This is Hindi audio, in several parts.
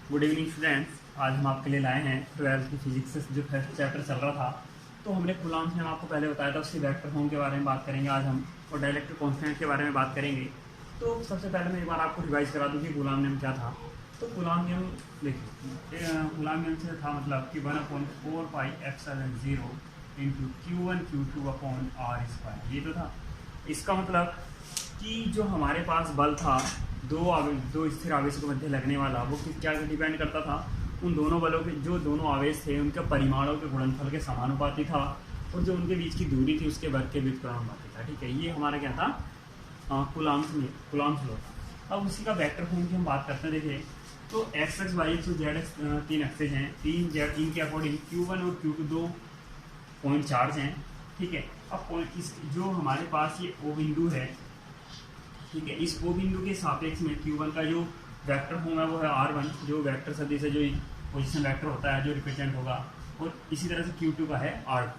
Good evening students. आज हम आपके लिए लाए हैं 12th की फिजिक्स से जो फर्स्ट चैप्टर चल रहा था। तो हमने कूलम्ब से हम आपको पहले बताया था, उसके वेक्टर फॉर्म के बारे में बात करेंगे आज हम, और डायइलेक्ट्रिक कांस्टेंट के बारे में बात करेंगे। तो सबसे पहले मैं एक बार आपको रिवाइज करा दूँ कि कूलम्ब नियम क्या था। तो कूलम्ब नियम देखिए, कूलम्ब नियम से था मतलब कि 1/4πε0 इंटू Q1 Q2/r², ये तो था। इसका मतलब कि जो हमारे पास बल था दो स्थिर आवेशों के मध्य लगने वाला, वो किस क्या डिपेंड करता था, उन दोनों बलों के जो दोनों आवेश थे उनके परिमाणों के गुणनफल के समानुपाती था, और जो उनके बीच की दूरी थी उसके वर्ग के व्युत्क्रमानुपाती था। ठीक है, ये हमारा क्या था, कूलम्ब लॉ था। अब उसी का वेक्टर फॉर्म की हम बात करते हैं। देखिए, तो x x y x z x तीन एक्सेज हैं, तीन जेड इनके अकॉर्डिंग Q1 और Q2 दो पॉइंट चार्ज हैं। ठीक है, अब पॉइंट इस जो हमारे पास ये O बिंदु है, ठीक है, इस O बिंदु के सापेक्ष में Q1 का जो वेक्टर फॉर्म है वो है R1, जो वेक्टर सदिश है, जो पोजीशन वेक्टर होता है जो रिप्रेजेंट होगा, और इसी तरह से Q2 का है R2।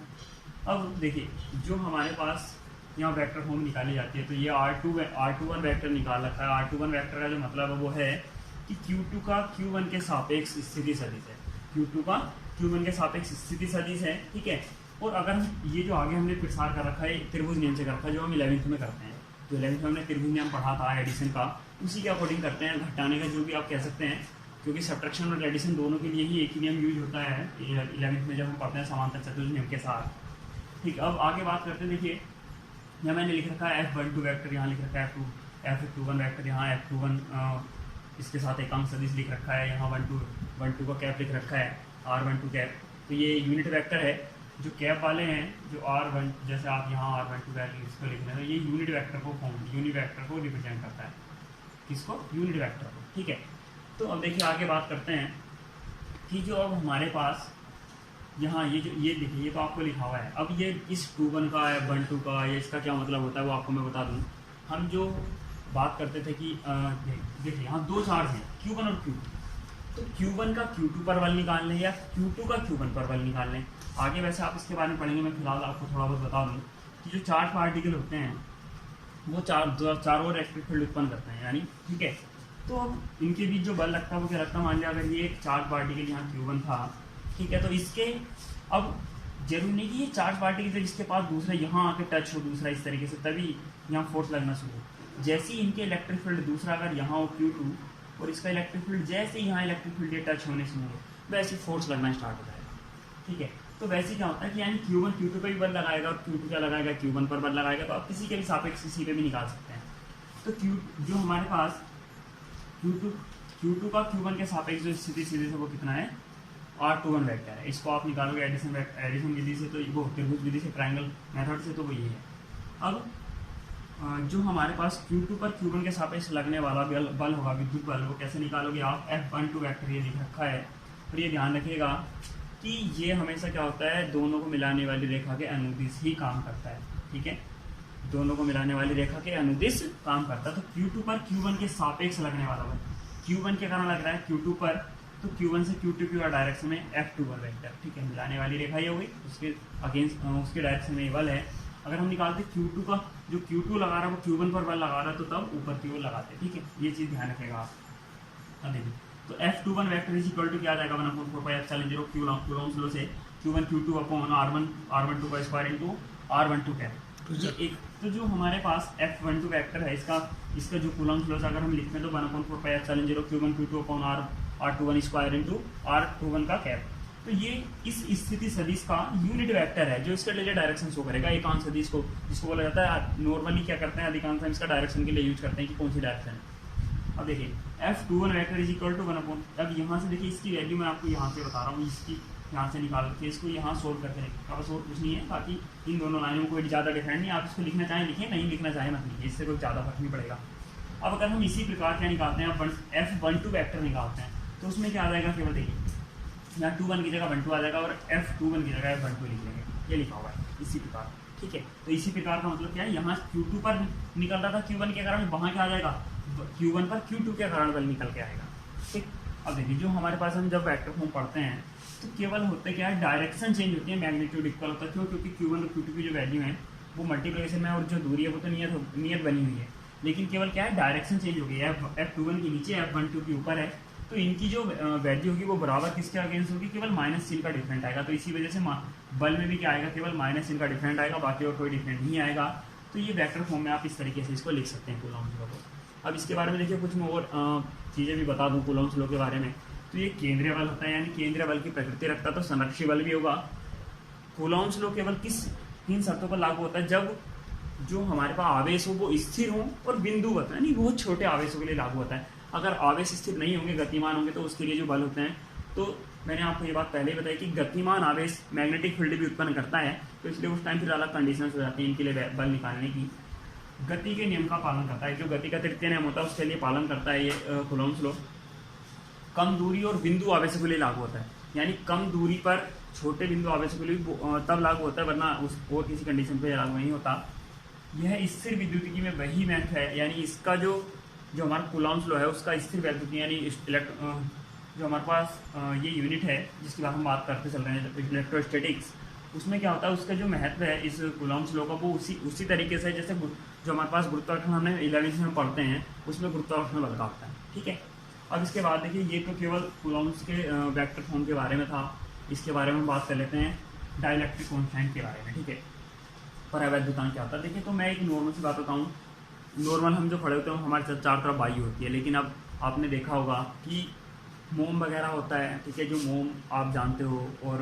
अब देखिए, जो हमारे पास यहाँ वेक्टर फॉर्म निकाली जाती है, तो ये R21 वेक्टर निकाल रखा है। R21 वेक्टर का जो मतलब है वो है कि Q2 का Q1 के सापेक्ष स्थिति सदिश है, Q2 का Q1 के सापेक्ष स्थिति सदिश है। ठीक है, और अगर ये जो आगे हमने प्रसार कर रखा है त्रिभुज नियम से कर रखा है, जो हम 11th में करते हैं, जो 11th में हमने त्रिभुज नियम पढ़ा था एडिशन का, उसी के अकॉर्डिंग करते हैं, घटाने का जो भी आप कह सकते हैं, क्योंकि सब्ट्रैक्शन और एडिशन दोनों के लिए ही एक ही नियम यूज होता है 11th में जब हम पढ़ते हैं समांतर चतुर्भुज नियम के साथ। ठीक, अब आगे बात करते हैं। देखिए, यहाँ मैंने लिख रखा है F12 वेक्टर, यहाँ लिख रखा है F21 वेक्टर, यहाँ F21 इसके साथ एक अंक सदिश लिख रखा है, यहाँ 12 का कैप लिख रखा है, R12 कैप। तो ये यूनिट वेक्टर है। जो कैप वाले हैं, जो R1, जैसे आप यहाँ R12 कैप इसको लिख रहे हैं, तो ये यूनिट वेक्टर को रिप्रेजेंट करता है। किसको? यूनिट वेक्टर को। ठीक है, तो अब देखिए आगे बात करते हैं कि जो अब हमारे पास यहाँ ये देखिए, ये तो आपको लिखा हुआ है। अब ये इस 21 का है, 12 का, ये इसका क्या मतलब होता है वो आपको मैं बता दूँ। हम जो बात करते थे कि देखिए यहाँ दो चार्ज हैं, Q1 और Q2, तो Q1 का Q2 पर बल निकाल लें या Q2 का Q1 पर बल निकाल लें। आगे वैसे आप इसके बारे में पढ़ेंगे, मैं फिलहाल आपको थोड़ा बहुत बता दूँ कि जो चार्ज पार्टिकल होते हैं वो चारों ओर इलेक्ट्रिक फील्ड उत्पन्न करते हैं, यानी ठीक है। तो अब इनके बीच जो बल लगता है वो क्या लगता है, मान लिया अगर ये एक चार्ज पार्टिकल यहाँ Q1 था, ठीक है, तो इसके अब जरूरी नहीं कि ये चार्ज पार्टिकल से जिसके पास दूसरा यहाँ आके टच हो, दूसरा इस तरीके से, तभी यहाँ फोर्स लगना शुरू हो। जैसे ही इनके इलेक्ट्रिक फील्ड दूसरा अगर यहाँ हो Q2, और इसका इलेक्ट्रिक फील्ड जैसे ही यहाँ इलेक्ट्रिक फील्ड ये टच होने शुरू हो, वैसे फोर्स लगना स्टार्ट हो जाएगा। ठीक है, तो वैसे क्या होता है कि यानी Q1 Q2 पर भी बल लगाएगा और Q2 क्या लगाएगा, Q1 पर बल लगाएगा। तो आप किसी के भी सापेक्ष किसी पे भी निकाल सकते हैं। तो जो हमारे पास Q2 का Q1 के सापेक्ष जो स्थिति सीधे से वो कितना है, R21 वेक्टर है। इसको आप निकालोगे एडिशन विधि से, तो वो त्रिभुज विधि से, ट्रायंगल मेथड से, तो वो ये है। अब जो हमारे पास Q2 पर Q1 के सापेक्ष लगने वाला बल होगा, विद्युत बल, वो कैसे निकालोगे आप, F12 वेक्टर ये लिख रखा है। और ये ध्यान रखिएगा कि ये हमेशा क्या होता है, दोनों को मिलाने वाली रेखा के अनुदिश ही काम करता है। ठीक है, दोनों को मिलाने वाली रेखा के अनुदिश काम करता है। तो Q2 पर Q1 के सापेक्ष लगने वाला बल, Q1 के कारण लग रहा है Q2 पर, तो Q1 से Q2 की डायरेक्शन में F21 वेक्टर। ठीक है, मिलाने वाली रेखा ये हो गई, उसके अगेंस्ट उसके डायरेक्शन में ये बल है। अगर हम निकालते Q2 का, जो Q2 लगा रहा है वो Q1 पर बल लगा रहा है, तो तब ऊपर की ओर लगाते। ठीक है, ये चीज़ ध्यान रखेगा आप। अब देखिए, तो F21 vector is equal to क्या आ जाएगा, 1/4πε0 कूलम्ब लॉ से Q1 Q2 अपॉन R12 का स्क्वायर इंटू R12 कैप। तो जो हमारे पास F12 वेक्टर है, इसका जो कूलम्ब लॉ अगर हम लिखते हैं तो 1/4πε0 Q1 Q2 upon R21 square into R21 का कैप। तो ये इस स्थिति सदिश का यूनिट वेक्टर है, जो इसके लिए डायरेक्शन शो करेगा। एकांश सदिश को जिसको बोला जाता है, नॉर्मली क्या करते हैं, अधिकांश हम इसका डायरेक्शन के लिए यूज करते हैं कि कौन सी डायरेक्शन है। अब देखिए, F21 vector is equal to 1/, अब यहाँ से देखिए इसकी वैल्यू मैं आपको यहाँ से बता रहा हूँ, इसकी यहाँ से निकाल के इसको यहाँ सोल्व करके रखें। अब सोल्व कुछ नहीं है, बाकी इन दोनों लाइनों में कोई ज़्यादा डिफरेंट नहीं। आप इसको लिखना चाहें लिखिए, नहीं लिखना चाहें मत लिखिए, इससे कोई ज़्यादा फर्क नहीं पड़ेगा। अब अगर हम इसी प्रकार क्या निकालते हैं, F12 वेक्टर निकालते हैं, तो उसमें क्या आ जाएगा, केवल देखिए यहाँ 21 की जगह 12 आ जाएगा, और F21 की जगह F12 लिख लेंगे, ये लिखा हुआ है इसी प्रकार। ठीक है, तो इसी प्रकार का मतलब क्या है, यहाँ Q2 पर निकल रहा था Q1 के कारण, वहाँ क्या आ जाएगा, Q1 पर Q2 के कारण बल निकल के आएगा। ठीक, अब देखिए, जो हमारे पास हम जब वेक्टर फॉर्म पढ़ते हैं तो केवल होते क्या है, डायरेक्शन चेंज होती है, मैग्नीट्यूड इक्वल होता है। क्यों? क्योंकि Q1 और Q2 की जो वैल्यू है वो मल्टीप्लिकेशन में, और जो दूरी है वो तो नियत बनी हुई है, लेकिन केवल क्या है, डायरेक्शन चेंज हो गई है। F21 के नीचे F12 के ऊपर है, तो इनकी जो वैल्यू होगी वो बराबर किसके अगेंस्ट होगी, केवल माइनस चिन्ह का डिफरेंट आएगा। तो इसी वजह से बल में भी क्या आएगा, केवल माइनस चिन्ह का डिफरेंट आएगा, बाकी और कोई डिफरेंट नहीं आएगा। तो ये वेक्टर फॉर्म में आप इस तरीके से इसको लिख सकते हैं कूलॉम्स लॉ को। अब इसके बारे में देखिए कुछ मैं और चीज़ें भी बता दूँ कूलॉम्स लॉ के बारे में। तो ये केंद्रीय बल होता है, यानी केंद्रीय बल की प्रकृति रखता है, तो संरक्षी बल भी होगा। कूलॉम्स लॉ केवल किन शर्तों पर लागू होता है, जब जो हमारे पास आवेश हो वो स्थिर हो और बिंदुवत, यानी बहुत छोटे आवेशों के लिए लागू होता है। अगर आवेश स्थिर नहीं होंगे, गतिमान होंगे, तो उसके लिए जो बल होते हैं, तो मैंने आपको ये बात पहले ही बताई कि गतिमान आवेश मैग्नेटिक फील्ड भी उत्पन्न करता है, तो इसलिए उस टाइम फिर अलग कंडीशंस हो जाती हैं इनके लिए बल निकालने की। गति के नियम का पालन करता है, जो गति का तृतीय नियम होता है उसके लिए पालन करता है ये कूलॉम्स लॉ। कम दूरी और बिंदु आवेशों के लिए लागू होता है, यानी कम दूरी पर छोटे बिंदु आवेशों के लिए तब लागू होता है, वरना उस और किसी कंडीशन पर लागू नहीं होता। यह स्थिर विद्युतिकी में वही महत्व है, यानी इसका जो हमारा कूलॉम्स लॉ है उसका स्थिर विद्युतिकी, यानी जो हमारे पास ये यूनिट है जिसकी बात हम बात करते चल रहे हैं, इलेक्ट्रोस्टैटिक्स, उसमें क्या होता है, उसका जो महत्व है इस कूलॉम्स लॉ का वो उसी तरीके से जैसे जो हमारे पास गुरुत्वाकर्षण हमने 11वीं में पढ़ते हैं उसमें गुरुत्वाकर्षण बल का होता है। ठीक है, अब इसके बाद देखिए ये तो केवल कूलॉम्स के वेक्टर फॉर्म के बारे में था। इसके बारे में बात कर लेते हैं डाइलेक्ट्रिक कांस्टेंट के बारे में। ठीक है, परावैद्युतांक क्या होता है। देखिए तो मैं एक नॉर्मल सी बात बताऊँ, नॉर्मल हम जो खड़े होते हैं हमारे चारों तरफ वायु होती है, लेकिन अब आपने देखा होगा कि मोम वगैरह होता है, ठीक है, जो मोम आप जानते हो, और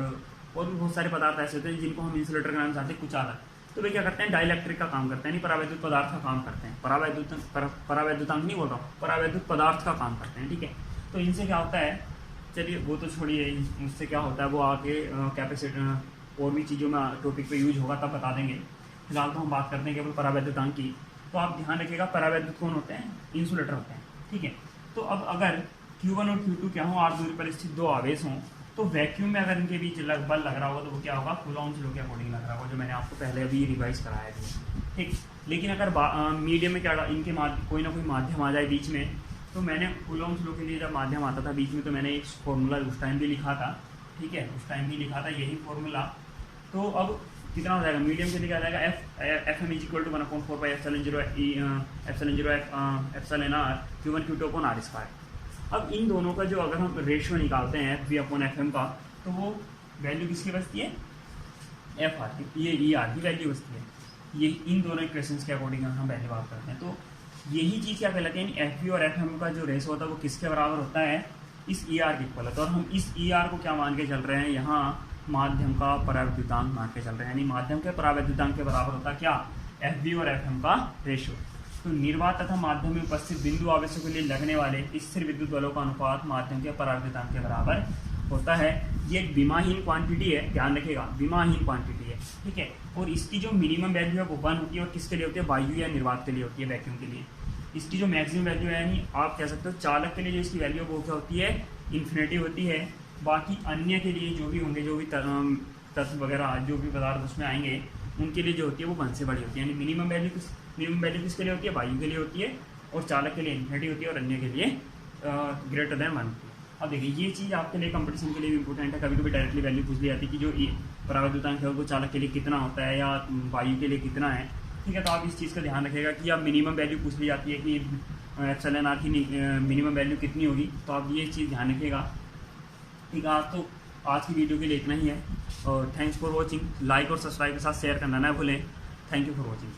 भी बहुत सारे पदार्थ ऐसे होते हैं जिनको हम इंसुलेटर के नाम से जानते हैं, कुचालक, तो वे क्या करते हैं, डाइलेक्ट्रिक का काम करते हैं, यानी परावैद्युत पदार्थ का काम करते हैं। परावैद्युतांक नहीं बोल रहा हूँ, परावैद्युत पदार्थ का काम करते हैं। ठीक है, तो इनसे क्या होता है, चलिए वो तो छोड़िए, उससे क्या होता है वो आगे कैपेसिटर और भी चीज़ों में टॉपिक पे यूज होगा तब बता देंगे। फिलहाल तो हम बात करते हैं केवल परावैद्युतांक की। तो आप ध्यान रखिएगा, परावैद्युत कौन होते हैं, इंसुलेटर होते हैं। ठीक है, तो अब अगर Q1 और Q2 क्या हो, r दूरी पर स्थित दो आवेश हों, तो वैक्यूम में अगर इनके बीच बल लग रहा होगा तो वो क्या होगा, कूलॉम्स लॉ के अकॉर्डिंग लग रहा होगा, जो मैंने आपको पहले अभी रिवाइज कराया था। ठीक, लेकिन अगर मीडियम में क्या इनके कोई ना कोई माध्यम आ जाए बीच में, तो मैंने कूलॉम्स लॉ के लिए जब माध्यम आता था बीच में तो मैंने एक फॉर्मूला उस टाइम भी लिखा था। ठीक है, उस टाइम भी लिखा था यही फॉर्मूला। तो अब कितना हो जाएगा, मीडियम के लिए क्या जाएगा, FM = 1/4πε0 εr Q1 Q2 upon r²। अब इन दोनों का जो अगर हम रेशियो निकालते हैं FV/FM का, तो वो वैल्यू किसकी बचती है, FR की, ये ER की वैल्यू बचती है। ये इन दोनों इक्वेशंस के अकॉर्डिंग हम पहले बात करते हैं, तो यही चीज़ क्या कहलाती है, FV और FM का जो रेशियो होता है वो किसके बराबर होता है, इस ER के इक्वल होता है। और हम इस ER को क्या मान के चल रहे हैं, यहाँ माध्यम का परावैद्युतांक मान के चल रहे हैं, यानी माध्यम के परावैद्युतांक के बराबर होता है क्या, FV और FM का रेशियो। तो निर्वात तथा माध्यम में उपस्थित बिंदु आवेशों के लिए लगने वाले स्थिर विद्युत बलों का अनुपात माध्यम के परावैद्युतांक के बराबर होता है। ये एक विमाहीन क्वांटिटी है, ध्यान रखिएगा, विमाहीन क्वांटिटी है। ठीक है, और इसकी जो मिनिमम वैल्यू है वो 1 होती है, और किसके लिए होती है, वायु या निर्वात के लिए होती है, वैक्यूम के लिए। इसकी जो मैक्सिमम वैल्यू है, यानी आप कह सकते हो चालक के लिए जो इसकी वैल्यू है वो क्या होती है, इन्फिनिटी होती है। बाकी अन्य के लिए जो भी होंगे, जो भी तत्व वगैरह जो भी पदार्थ उसमें आएंगे, उनके लिए जो होती है वो 1 से बड़ी होती है। यानी मिनिमम वैल्यू किसके लिए होती है, वायु के लिए होती है, और चालक के लिए इन्फिनिटी होती है, और अन्य के लिए ग्रेटर देन 1 होती है। अब देखिए ये चीज़ आपके लिए कंपटीशन के लिए भी इंपॉर्टेंट है। कभी कभी डायरेक्टली वैल्यू पूछ ली जाती है कि जो परावैद्युतांक है वो चालक के लिए कितना होता है या वायु के लिए कितना है। ठीक है, तो आप इस चीज़ का ध्यान रखिएगा कि आप मिनिमम वैल्यू पूछ ली जाती है कि εr की मिनिमम वैल्यू कितनी होगी, तो आप ये चीज़ ध्यान रखिएगा। ठीक है, तो आज की वीडियो के लिए इतना ही है, और थैंक्स फॉर वॉचिंग। लाइक और सब्सक्राइब के साथ शेयर करना ना भूलें। Thank you for watching.